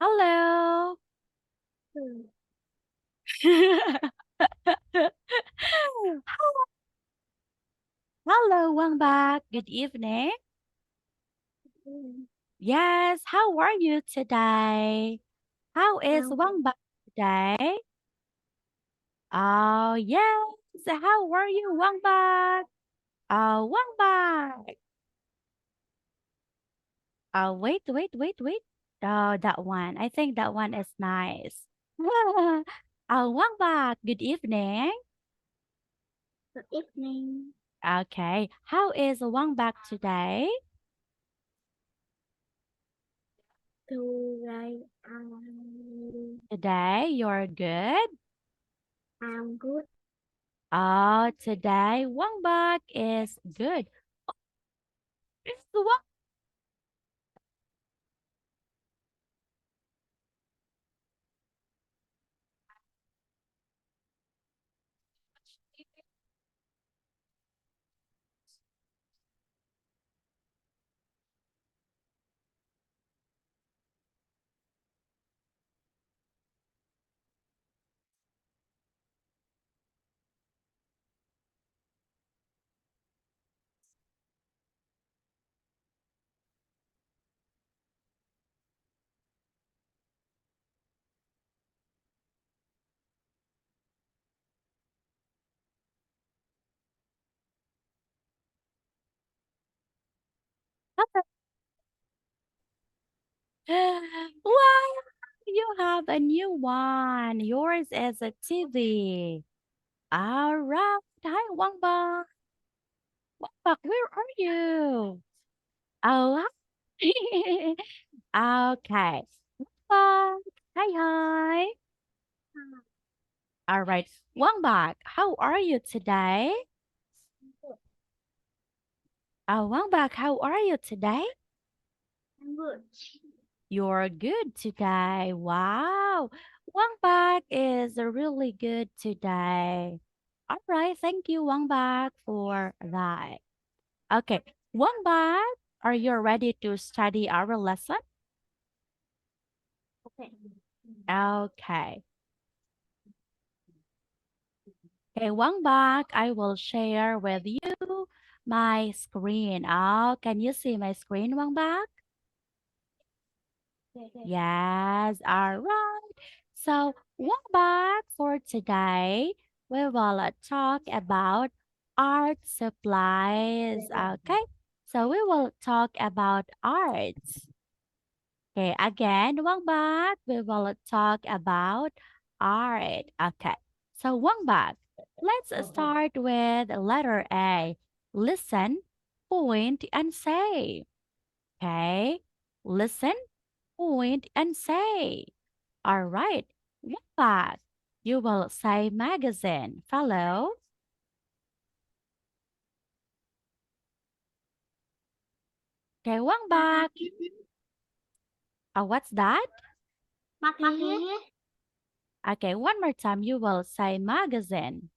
Hello. Hello, Wang. Good evening. Yes, how are you today? How is Wang today? Oh, yes. How are you, Wang? Oh, Wang. Oh, wait. Oh, that one. I think that one is nice. Oh, Wang. Good evening. Good evening. Okay. How is Wang today? Today Today, you're good? I'm good. Oh, today, Wang is good. It's the one. Wow, you have a new one. Yours is a TV. All right. Hi, Wang. Where are you? Oh, hi. Okay. Wang, hi. All right. Wang, how are you today? Wang, how are you today? I'm good. You're good today. Wow. Wang is really good today. All right. Thank you, Wang for that. Okay. Wang, are you ready to study our lesson? Okay. Okay. Okay, Wang, I will share with you my screen. Oh, can you see my screen, Wang? Yes, all right. So, welcome back for today. We will talk about art supplies. Okay, so we will talk about arts. Okay, again, welcome back. We will talk about art. Okay, so welcome back. Let's start with letter A. Listen, point, and say. Okay, listen, point, and say. All right. What? You will say magazine. Follow. Okay, one back. What's that? Magazine. Okay, one more time. You will say magazine.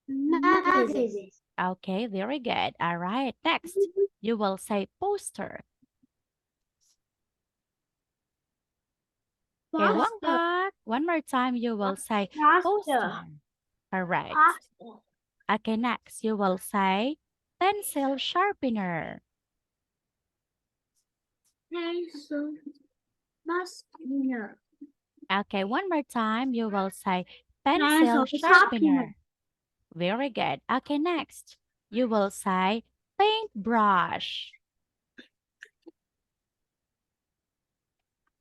Magazine. Okay, very good. All right. Next, you will say poster. Okay, one Poster. back. One more time. You will say Poster. poster. Correct. Poster. Okay, next, you will say pencil sharpener. Pencil. Poster. Okay, one more time. You will say pencil Pencil sharpener. sharpener. Very good. Okay, next, you will say paintbrush.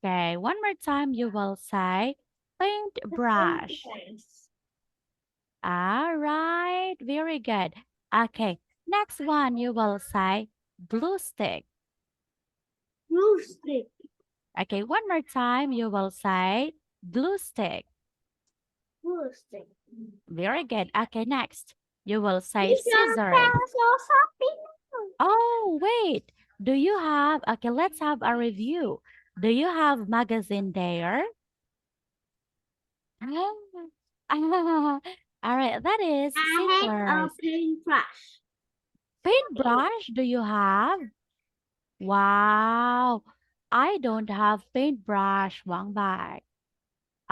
Okay, one more time, you will say paintbrush. All right, very good. Okay, next one, you will say glue stick. Blue stick. Okay, one more time, you will say glue stick. Blue stick. Very good. Okay, next, you will say Teacher, scissors. pencil sharpener. Oh, wait. Do you have, okay, let's have a review. Do you have magazine there? Ah, all right, that is I have a scissors. paintbrush. Paintbrush, do you have? Wow. I don't have paintbrush, Wang Bak.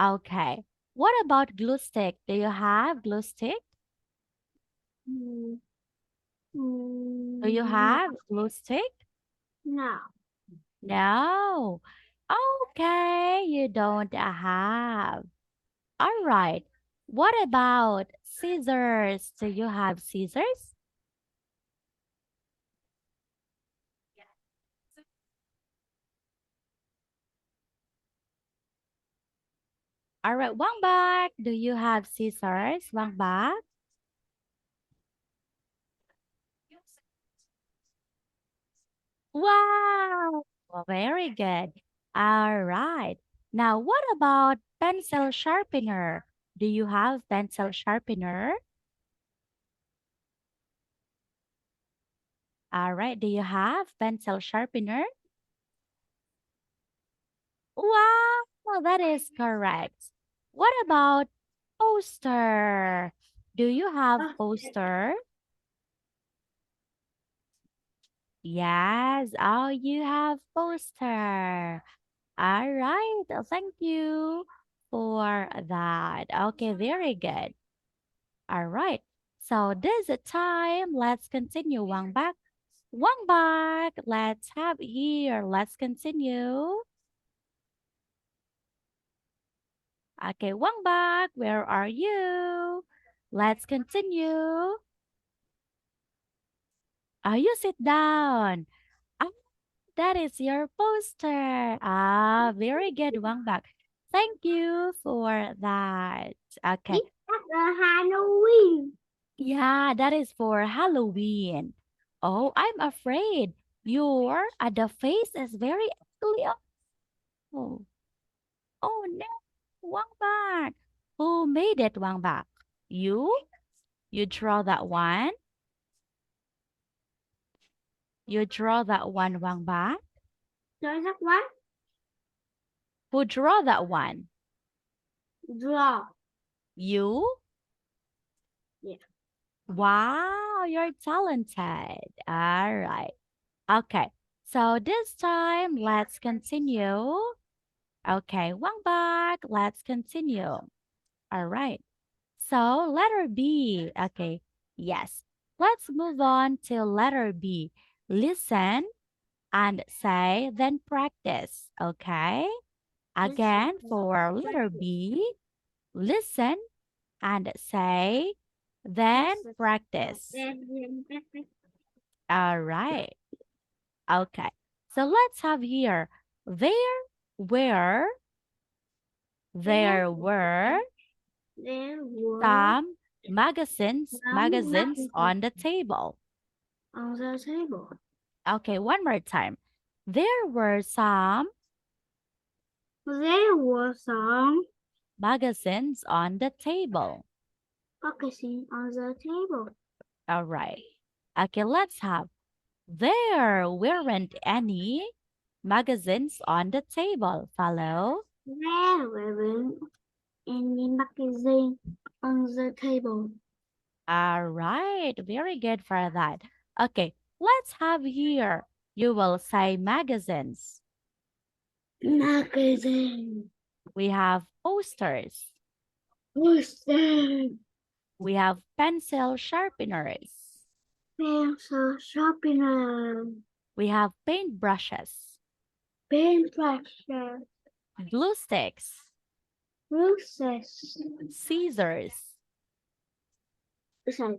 Okay. What about glue stick? Do you have glue stick? Mm, Do you no. have glue stick? No. No. Okay, you don't have. All right. What about scissors? Do you have scissors? All right, Wang Bak, do you have scissors, Wang Bak? Wow, well, very good. All right. Now, what about pencil sharpener? Do you have pencil sharpener? All right. Do you have pencil sharpener? Wow, that is correct. What about poster? Do you have Ah, poster? Yes. Oh, you have poster. All right. Thank you for that. Okay, very good. All right. So this time, let's continue. One back. One back. Let's have here. Let's continue. Okay, one back. Where are you? Let's continue. You sit down. Ah, that is your poster. Ah, very good, Wang Bak. Thank you for that. Okay. it's at the Halloween. Yeah, that is for Halloween. Oh, I'm afraid your the face is very ugly. Oh, oh no, Wang Bak. Who made it, Wang Bak? You? You draw that one? You draw that one, Wang Bak? There's that one. Who draw that one? Draw. You? Yeah. Wow, you're talented. All right. Okay. So this time, let's continue. Okay, one back. Let's continue. All right. So letter B. Okay. Yes. Let's move on to letter B. Listen and say, then practice. Okay. Again, for letter B, listen and say, then practice. All right. Okay. So let's have here. There were, there were There were some magazines on the table. on the table. Okay, one more time. There were some There were some magazines on the table. focusing on the table. All right. Okay, let's have. There weren't any magazines on the table. Follow. There weren't any magazine on the table. All right. Very good for that. Okay, let's have here. You will say magazines. Magazine. We have posters. Poster. We have pencil sharpeners. Pencil sharpener. We have paintbrushes, Paintbrushes. glue sticks, Roses. scissors. Sorry.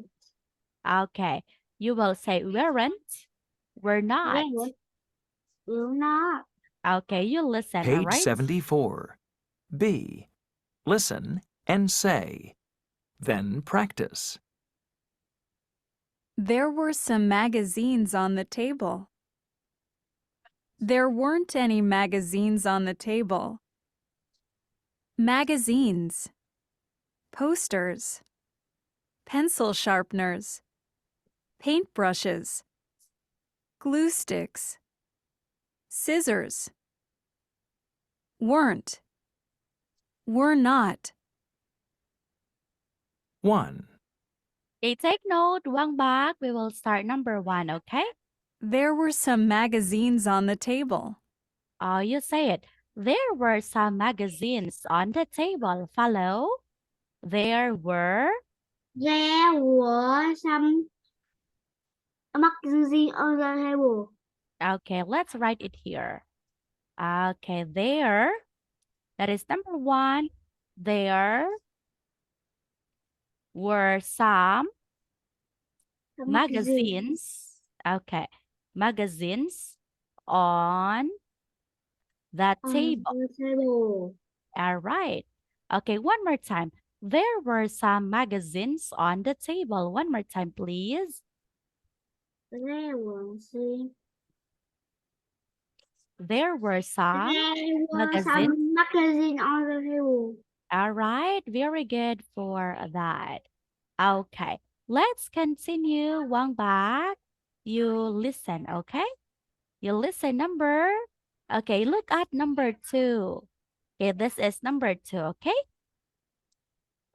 Okay, you will say weren't, were not. Weren't. Will not. Okay, you listen, all Page right? 74. B. Listen and say. Then practice. There were some magazines on the table. There weren't any magazines on the table. Magazines, posters, pencil sharpeners, paintbrushes, glue sticks, scissors. Weren't, were not. 1. Okay, take note, Wang Bak. We will start number 1, okay? There were some magazines on the table. Oh, you say it. There were some magazines on the table. Follow. There were. There were some magazines on the table. Okay, let's write it here. Okay, there. That is number one. There were some The magazines. Okay, magazines on the on table. the table. All right. Okay, one more time. There were some magazines on the table. One more time, please. There were some. There were some There were magazines. some magazines on the table. All right, very good for that. Okay, let's continue one back. You listen, okay? You listen number. Okay, look at number 2. Okay, this is number 2, okay?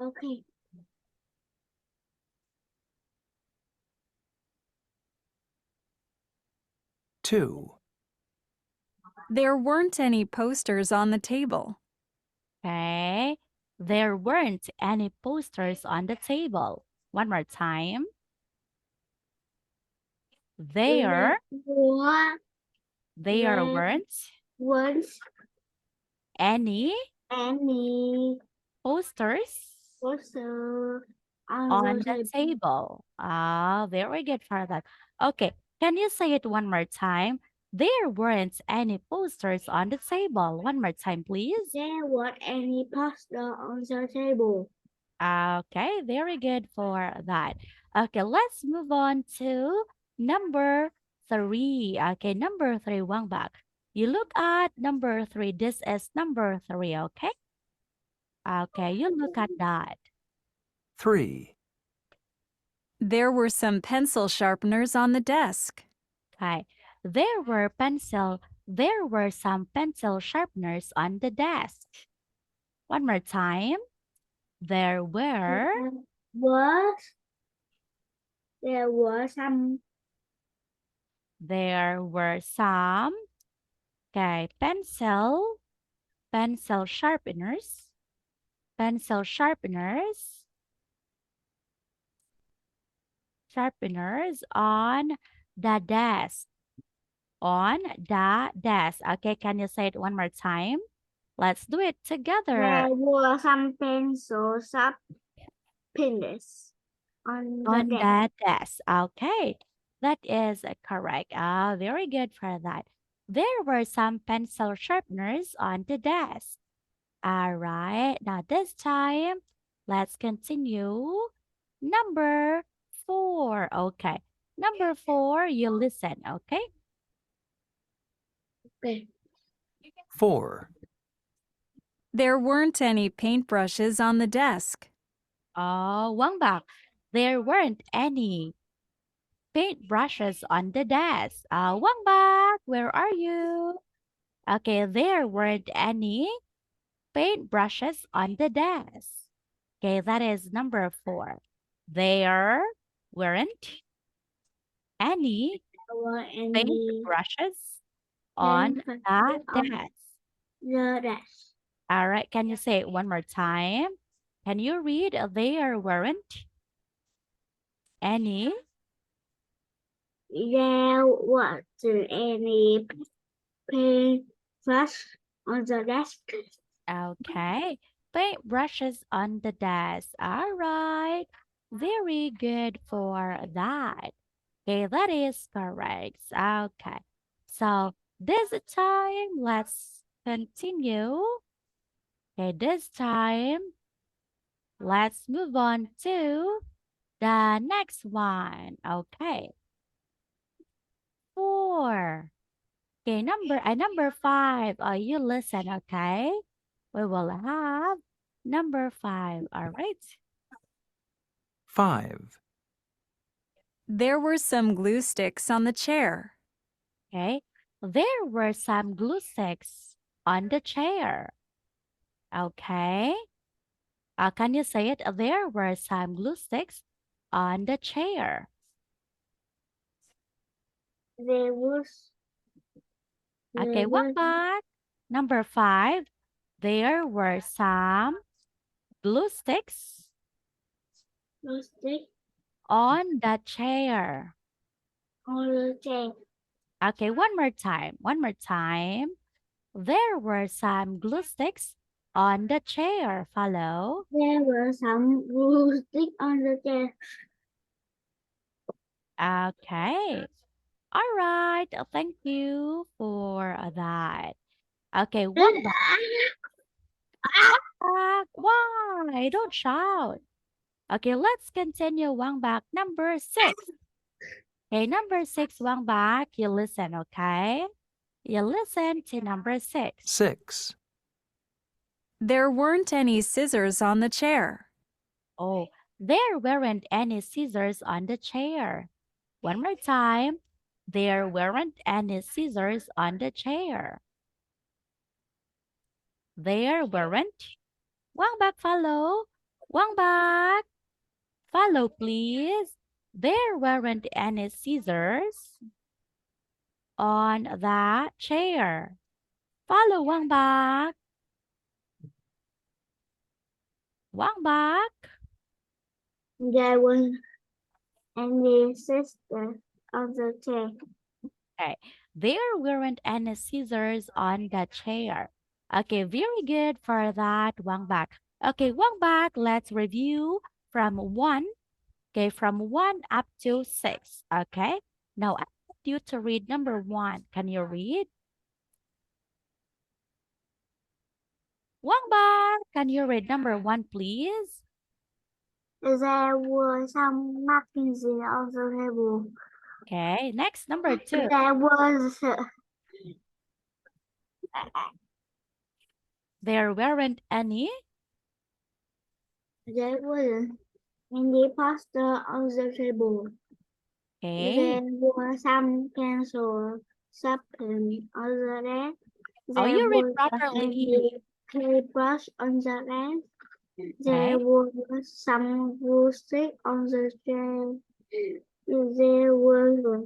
Okay. Two. There weren't any posters on the table. Okay. There weren't any posters on the table. One more time. There There there weren't any any posters poster on on the the table. table. Ah, very good for that. Okay, can you say it one more time? There weren't any posters on the table. One more time, please. There weren't any poster on the table. Okay, very good for that. Okay, let's move on to number 3. Okay, number 3, one back. You look at number 3. This is number 3, okay? Okay, you look at that. Three. There were some pencil sharpeners on the desk. Okay, there were some pencil sharpeners on the desk. One more time. There were Was there were some there were some okay, pencil sharpeners on the desk. On the desk. Okay, can you say it one more time? Let's do it together. there were some pencil sharpeners on the On desk. the desk. Okay, that is correct. Ah, very good for that. There were some pencil sharpeners on the desk. All right, now this time, let's continue. Number 4. Okay, number 4, you listen, okay? Okay. Four. There weren't any paintbrushes on the desk. Oh, one back. There weren't any paintbrushes on the desk. One back, where are you? Okay, there weren't any paintbrushes on the desk. Okay, that is number 4. There weren't any There were any paintbrushes on the on desk. the desk. All right, can you say it one more time? Can you read? There weren't any. There wasn't any paintbrush on the desk. Okay, paintbrushes on the desk. All right, very good for that. Okay, that is correct. Okay, so this time, let's continue. Okay, this time, let's move on to the next one. Okay. 4. Okay, number 5. You listen, okay? We will have number 5. All right. Five. There were some glue sticks on the chair. Okay. There were some glue sticks on the chair. Okay. Can you say it? There were some glue sticks on the chair. There was Okay, one back. Number 5. There were some glue sticks Stick on the chair. on the chair. Okay, one more time. One more time. There were some glue sticks on the chair. Follow. There were some glue sticks on the chair. Okay. All right. Thank you for that. Okay, one back. Why? Don't shout. Okay, let's continue. One back. Number 6. Okay, number 6, one back. You listen, okay? You listen to number 6. 6, There weren't any scissors on the chair. Oh, there weren't any scissors on the chair. One more time. There weren't any scissors on the chair. There weren't. One back, follow. One back. Follow, please. There weren't any scissors on the chair. Follow, one back. One back. There was any sister on the chair. Okay. There weren't any scissors on the chair. Okay, very good for that. One back. Okay, one back. Let's review from 1. Okay, from 1 up to 6. Okay. Now I want you to read number 1. Can you read? One back. Can you read number 1, please? There were some magazines on the table. Okay. Next, number 2. There was There weren't any. there wasn't any pasta on the table. Okay. There were some pencil sharpened on the desk. Oh, There you read was properly. any paintbrush on the desk. There Okay. was some glue stick on the chair. There were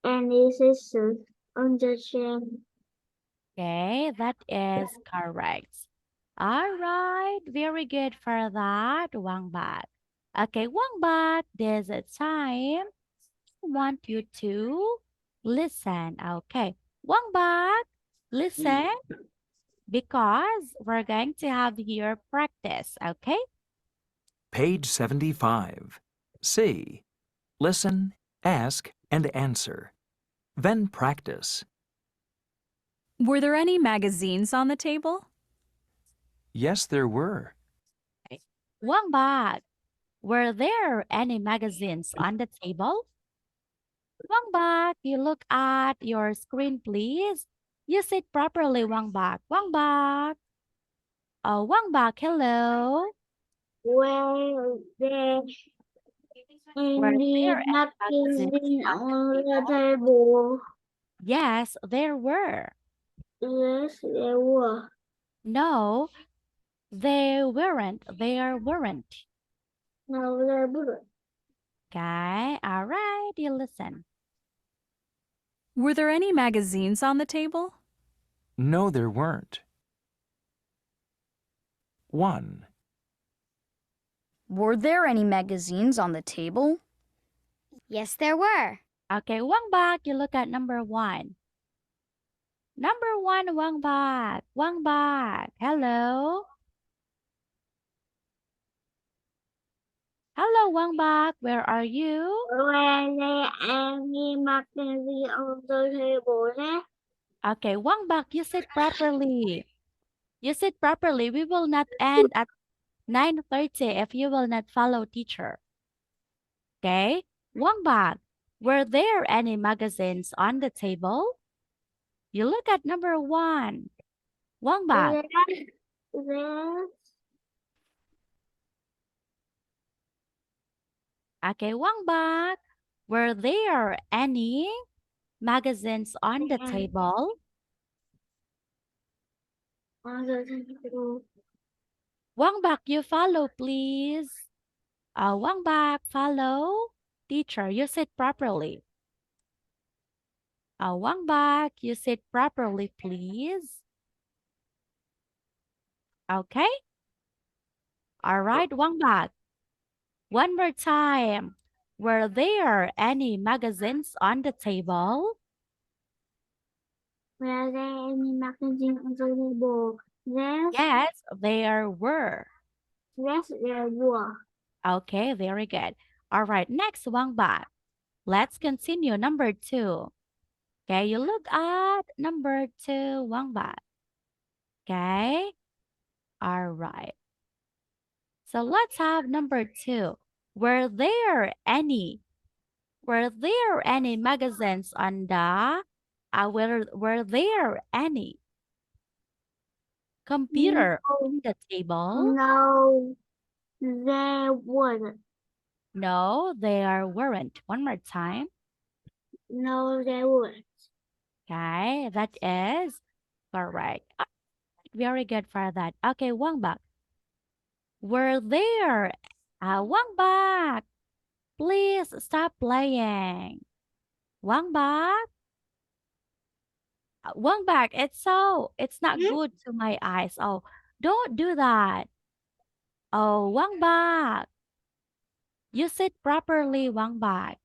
any scissors on the chair. Okay, that is correct. All right, very good for that. One back. Okay, one back. There's a time. I want you to listen. Okay, one back. Listen because we're going to have your practice. Okay. page 75. See, listen, ask, and answer. Then practice. Were there any magazines on the table? Yes, there were. Okay. One back. Were there any magazines on the table? Wang Bak, you look at your screen, please. You sit properly, Wang Bak. Wang Bak. Oh, Wang Bak, hello. Well, there Were any there any magazines magazine on the on the table? table? Yes, there were. Yes, there were. No, they weren't. There weren't. No, there weren't. Okay, all right, you listen. Were there any magazines on the table? No, there weren't. 1, Were there any magazines on the table? Yes, there were. Okay, Wang Bak, you look at number 1. Number 1, Wang Bak. Wang Bak, hello. Hello, Wang Bak, where are you? Were there any magazine on the table there? Okay, Wang Bak, you sit properly. You sit properly. We will not end at 9:30 if you will not follow teacher. Okay? Wang Bak, were there any magazines on the table? You look at number 1. Wang Bak. Yes, yes. Okay, Wang Bak, were there any magazines on the table? On the table. Wang Bak, you follow, please. Wang Bak, follow. Teacher, you sit properly. Wang Bak, you sit properly, please. Okay? All right, Wang Bak. One more time. Were there any magazines on the table? Were there any magazines on the table? Yes, Yes, there were. yes, there were. Okay, very good. All right, next Wang Bak. Let's continue number 2. Okay, you look at number 2, Wang Bak. Okay, all right. So let's have number 2. Were there any magazines on the were there any computer No, on the table? no, there wasn't. No, there weren't. One more time. No, there weren't. Okay, that is correct. Very good for that. Okay, Wang Bak. Were there Wang Bak? Please stop playing. Wang Bak. Wang Bak, it's not Hmm? good to my eyes. Oh, don't do that. Oh, Wang Bak. You sit properly, Wang Bak.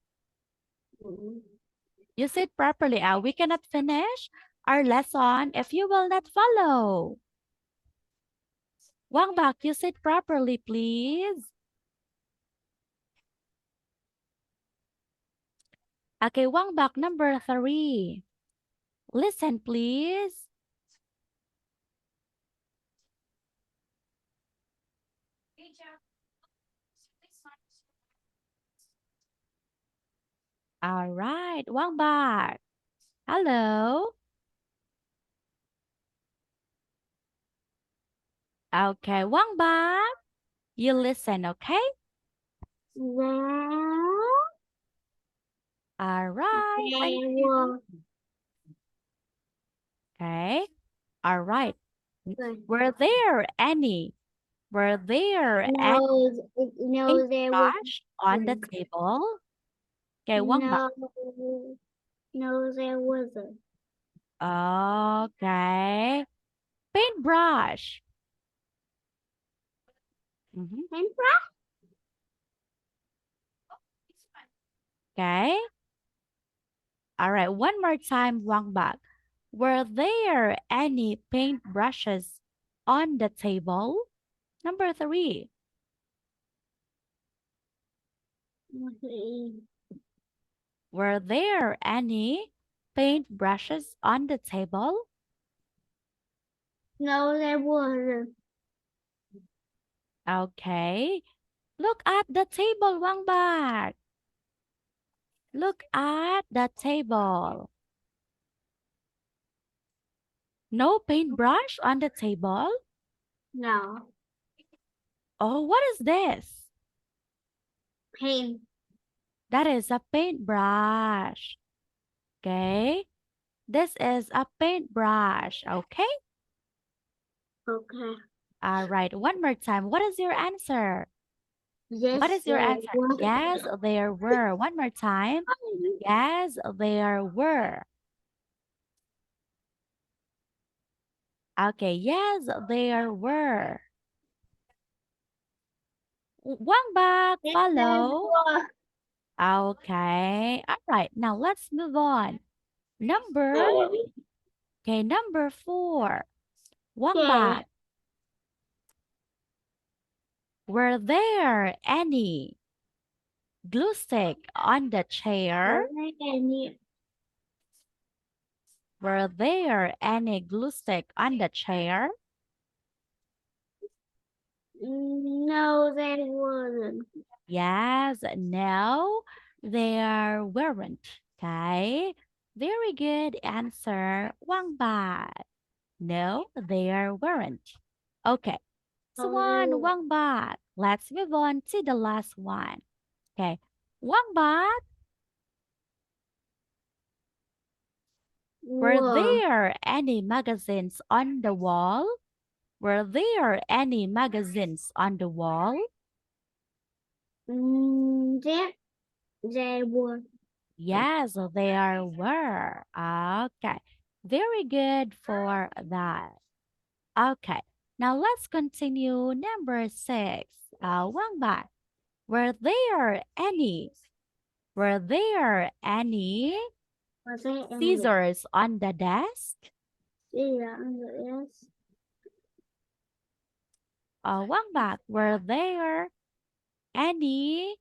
You sit properly. We cannot finish our lesson if you will not follow. Wang Bak, you sit properly, please. Okay, Wang Bak, number 3. Listen, please. All right, Wang Bak. Hello. Okay, Wang Bak. You listen, okay? There, All right, thank there you. were. Okay, all right. Good. Were there any No, no, there was. paintbrush on the table? Okay, Wang Bak. No, no, there wasn't. Okay. Paintbrush. Paintbrush? Okay. All right. One more time, Wang Bak. Were there any paintbrushes on the table? Number 3. Were there any paintbrushes on the table? No, there wasn't. Okay. Look at the table, Wang Bak. Look at the table. No paintbrush on the table? No. Oh, what is this? Paint. That is a paintbrush. Okay. This is a paintbrush. Okay. Okay. All right. One more time. What is your answer? What Yes, is your there answer? was. Yes, there were. One more time. Yes, there were. Okay. Yes, there were. Wang Bak, Yes, there follow. was. Okay. All right. Now let's move on. Number, okay, number 4. Wang Okay. Bak. Were there any glue stick on the chair? Was there any? Were there any glue stick on the chair? No, there wasn't. Yes, no, there weren't. Okay, very good answer, Wang Bak. No, there weren't. Okay, so one, Oh, Wang Bak. Let's move on to the last one. Okay, Wang Bak, were were. there any magazines on the wall? Were there any magazines on the wall? There were. Yes, there were. Okay. Very good for that. Okay. Now let's continue. Number 6. One back. Were there any? Were there any Was there any scissors on the desk? scissors on the desk? One back. Were there any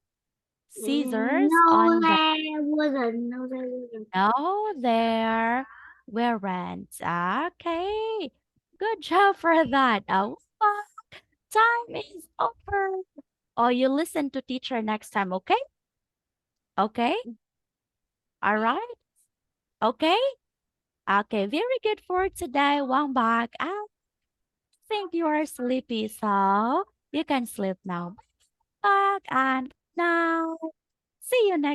scissors No, on the there wasn't. No, there wasn't. No, there weren't. Okay. Good job for that. Time is over. Oh, you listen to teacher next time, okay? Okay? All right? Okay? Okay, very good for today. One back. I think you are sleepy, so you can sleep now. Back and now. See you next